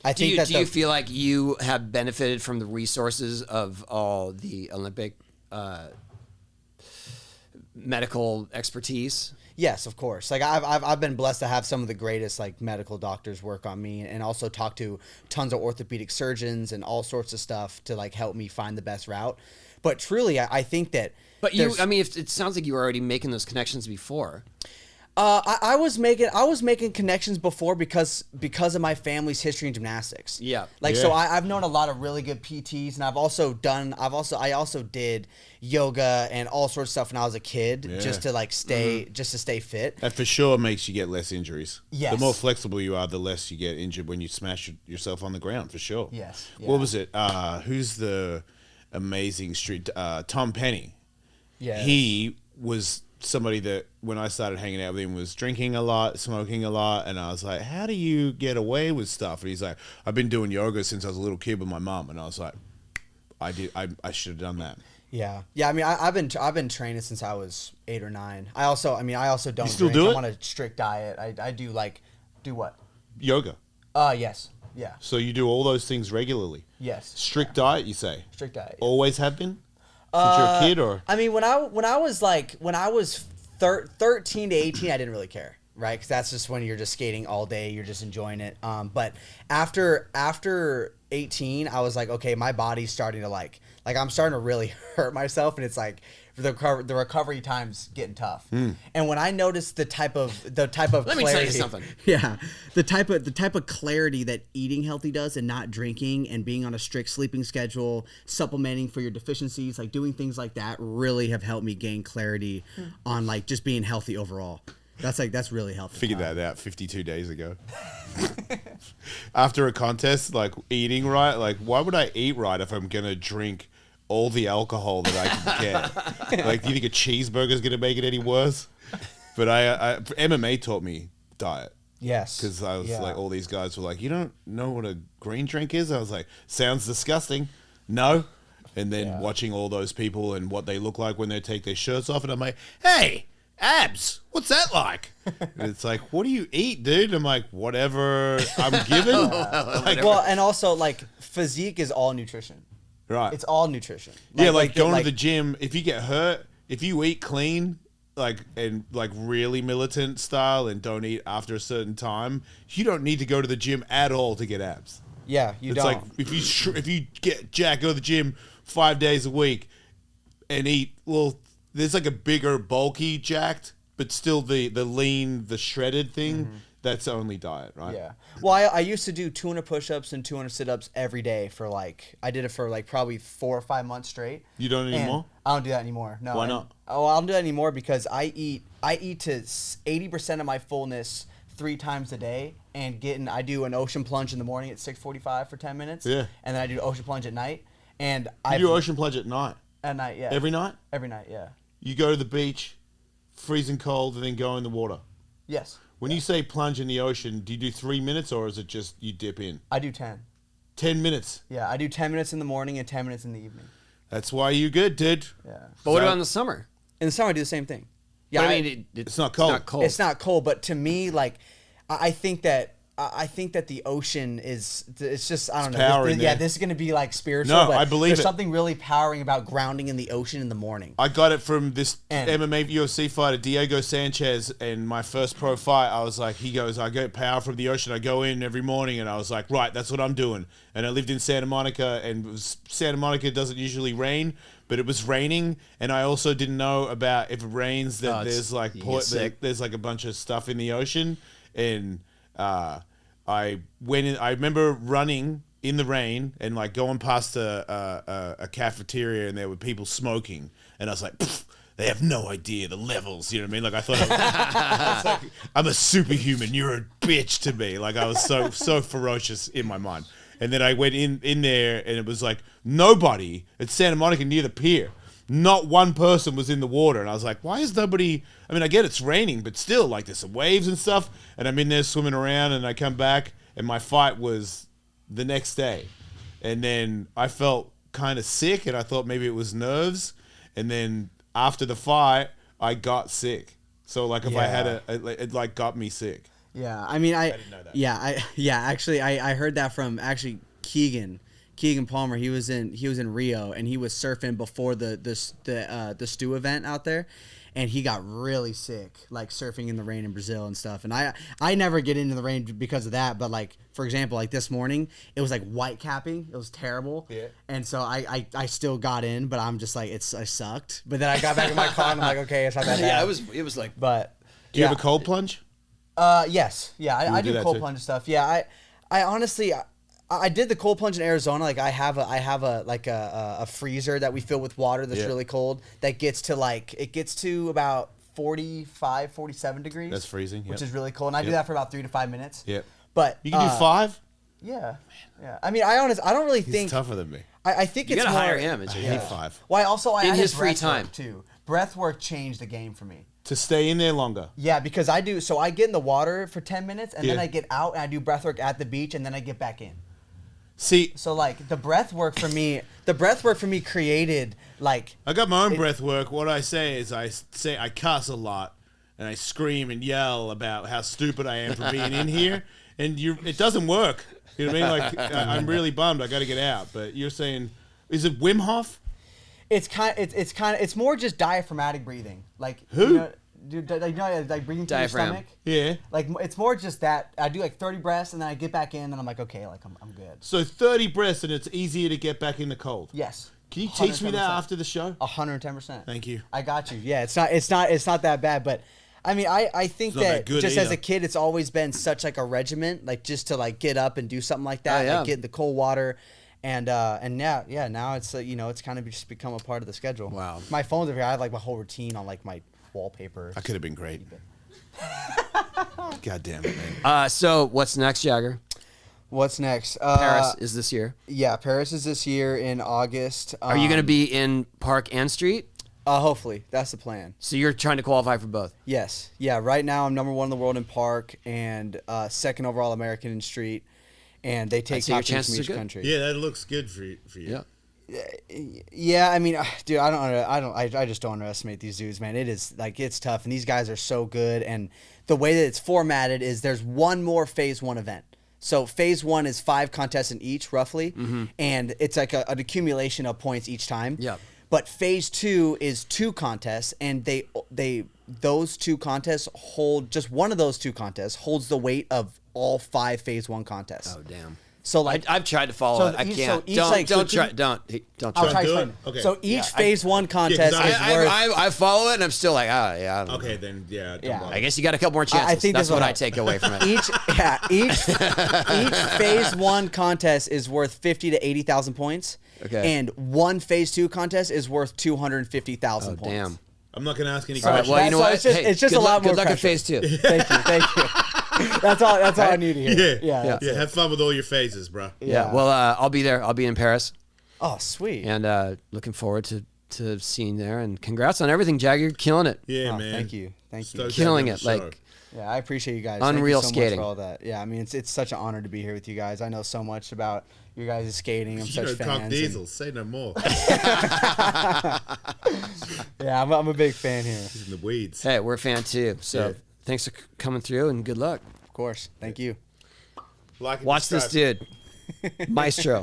I think that do you feel like you have benefited from the resources of all the Olympic medical expertise? Yes, of course. Like I've been blessed to have some of the greatest like medical doctors work on me, and also talk to tons of orthopedic surgeons and all sorts of stuff to like help me find the best route. But truly, I think that. But I mean, if it sounds like you were already making those connections before. I was making connections before because of my family's history in gymnastics. Yeah. So I've known a lot of really good PTs, and I also did yoga and all sorts of stuff when I was a kid, just to like stay fit. That for sure makes you get less injuries. Yes. The more flexible you are, the less you get injured when you smash yourself on the ground, for sure. Yes. Yeah. What was it? Who's the amazing street? Tom Penny. Yeah. He was somebody that when I started hanging out with him was drinking a lot, smoking a lot, and I was like, how do you get away with stuff? And he's like, I've been doing yoga since I was a little kid with my mom. And I was like, I should have done that. Yeah. I mean, I've been training since I was 8 or 9. I also don't You still drink. do it? I'm on a strict diet. I do what? Yoga. Yes. Yeah. So you do all those things regularly? Yes. Strict diet, you say? Strict diet. Yeah. Always have been? Since you're a kid, or? I mean, when I was 13 to 18, I didn't really care, right? Because that's just when you're just skating all day, you're just enjoying it. But after 18, I was like, okay, my body's starting to like I'm starting to really hurt myself, and it's like the recovery time's getting tough. And when I noticed the type of Let clarity, me tell you something. yeah, the type of clarity that eating healthy does, and not drinking, and being on a strict sleeping schedule, supplementing for your deficiencies, like doing things like that, really have helped me gain clarity on like just being healthy overall. That's really helped. Figured that out 52 days ago. After a contest, like eating right, like why would I eat right if I'm gonna drink all the alcohol that I can get? Like, do you think a cheeseburger is gonna make it any worse? But I MMA taught me diet. Yes. Because I was like, all these guys were like, you don't know what a green drink is? I was like, sounds disgusting. No. And then watching all those people and what they look like when they take their shirts off, and I'm like, hey, abs, what's that like? And it's like, what do you eat, dude? I'm like, whatever I'm given. Well, and also like physique is all nutrition. Right. It's all nutrition. Like going to the gym, if you get hurt, if you eat clean, and really militant style, and don't eat after a certain time, you don't need to go to the gym at all to get abs. Yeah, you It's don't. like if you get jacked, go to the gym 5 days a week and eat, well, there's like a bigger, bulky jacked, but still the lean, the shredded thing. That's only diet, right? Yeah. Well, I used to do 200 push-ups and 200 sit-ups every day I did it for like probably 4 or 5 months straight. You don't anymore? I don't do that anymore. No. Why not? I don't do that anymore because I eat to 80% of my fullness 3 times a day, and I do an ocean plunge in the morning at 6:45 for 10 minutes. Yeah. And then I do ocean plunge at night. And You do ocean plunge at night? At night, yeah. Every night? Every night, yeah. You go to the beach, freezing cold, and then go in the water? Yes. When you say plunge in the ocean, do you do 3 minutes, or is it just you dip in? I do 10. 10 minutes. Yeah, I do 10 minutes in the morning and 10 minutes in the evening. That's why you good, dude. Yeah. But what about in the summer? In the summer, I do the same thing. Yeah, But I mean, it's not cold. It's not cold, but to me, like, I think that the ocean it's just, I don't know. Powering there. This is going to be like spiritual. No, but I believe there's it. something really powering about grounding in the ocean in the morning. I got it from this And- MMA UFC fighter, Diego Sanchez, and my first pro fight, I was like, he goes, I get power from the ocean. I go in every morning, and I was like, right, that's what I'm doing. And I lived in Santa Monica, and Santa Monica doesn't usually rain, but it was raining, and I also didn't know about if it rains that there's like there's like a bunch of stuff in the ocean, and I went in. I remember running in the rain and like going past a cafeteria, and there were people smoking, and I was like, they have no idea the levels. You know what I mean? Like I thought, I was like, I'm a superhuman. You're a bitch to me. Like I was so ferocious in my mind. And then I went in there, and it was like nobody at Santa Monica near the pier. Not one person was in the water, and I was like, why is nobody? I mean, I get it's raining, but still, like there's some waves and stuff, and I'm in there swimming around, and I come back, and my fight was the next day, and then I felt kind of sick, and I thought maybe it was nerves, and then after the fight, I got sick. So like if I had it like got me sick. Yeah, I mean, I didn't know that. Actually, I heard that from Keegan Palmer. He was in Rio, and he was surfing before the Stew event out there, and he got really sick, like surfing in the rain in Brazil and stuff. And I never get into the rain because of that, but like, for example, like this morning, it was like white capping. It was terrible. Yeah. And so I still got in, but I'm just like, I sucked. But then I got back in my car and I'm like, okay, it's not that bad. Yeah, it was like. But Do you have a cold plunge? Yes. Yeah, I do do that cold too? plunge stuff. Yeah, I honestly, I did the cold plunge in Arizona. Like I have a freezer that we fill with water that's Yeah. really cold that gets to about 45, 47 degrees. That's freezing, Which yep. is really cold. And I do Yep. that for about 3 to 5 minutes. Yeah. But You can do 5? Yeah. Yeah. I mean, I don't really He's think tougher than me. I think You it's gotta more, hire him. I hate 5. Well, I In added his free breath time. work too. Breath work changed the game for me. To stay in there longer. Yeah, because I get in the water for 10 minutes and then Yeah. I get out and I do breath work at the beach and then I get back in. See, So like the breath work for me created like I got my own breath work. What I say is I cuss a lot and I scream and yell about how stupid I am for being in here, and it doesn't work. You know what I mean? Like I'm really bummed. I got to get out. But you're saying, is it Wim Hof? it's more just diaphragmatic breathing. Like Who? Like breathing through Diaphragm. your stomach. Yeah. Like it's more just that I do like 30 breaths and then I get back in and I'm like, okay, like I'm good. So 30 breaths and it's easier to get back in the cold. Yes. Can you teach me that 110%. after the show? 110%. Thank you. I got you. Yeah, it's not that bad, but I mean, I think not that that good just as either. a kid, it's always been such like a regiment, like just to like get up and do something like that, Oh, yeah. like get in the cold water, and now it's it's kind of just become a part of the schedule. Wow. My phone's over here. I have like my whole routine on like my wallpaper. I could have been great. God damn it, man. So what's next, Jagger? What's next? Paris is this year. Yeah, Paris is this year in August. Are you going to be in Park and Street? Hopefully, that's the plan. So you're trying to qualify for both. Yes. Yeah. Right now, I'm number 1 in the world in park and second overall American in street, and they take So your top teams chances from are each good. country. Yeah, that looks good for you. Yeah. Yeah. I mean, dude, I just don't underestimate these dudes, man. It is like it's tough, and these guys are so good. And the way that it's formatted is there's one more phase 1 event. So phase 1 is 5 contests in each, roughly, and it's like an accumulation of points each time. Yep. But phase 2 is 2 contests, and those 2 contests hold just one of those 2 contests holds the weight of all 5 phase 1 contests. Oh damn. So like I've tried to follow it. I each- can't. each, Don't like, don't so try. two- Don't I'll try. try to do explain it? it. Okay. So each Yeah, phase 1 contest 'cause is worth. I follow it and I'm still like, yeah. I don't know. Okay, then, yeah. don't Yeah. bother. I guess you got a couple more chances. I think that's this will what I help. take away from it. Each phase 1 contest is worth 50 to 80,000 points. Okay. And one phase 2 contest is worth 250,000 Oh points. damn. I'm not going to ask any All right. questions. Well, you know what? It's just good a lot luck, more Good luck at pressure. phase 2. Thank you. That's all I need to hear. Yeah. that's Yeah, it. have fun with all your phases, bro. Yeah. Well, I'll be there. I'll be in Paris, Oh, sweet. and looking forward to seeing there. And congrats on everything, Jagger. You're killing it. Yeah, Oh, man. thank you. Stoked Killing to have you on it. the Like, show. Yeah, I appreciate you guys. Unreal Thank you so skating. much for all that. Yeah, I mean, it's such an honor to be here with you guys. I know so much about your guys' skating. I'm You such know, fans. Cock and- Diesel, say no more. Yeah, I'm a big fan here. He's in the weeds. hey, we're a fan too. So Yeah. thanks for coming through and good luck. Of course. Thank you. Like and Watch this subscribe. dude, Maestro.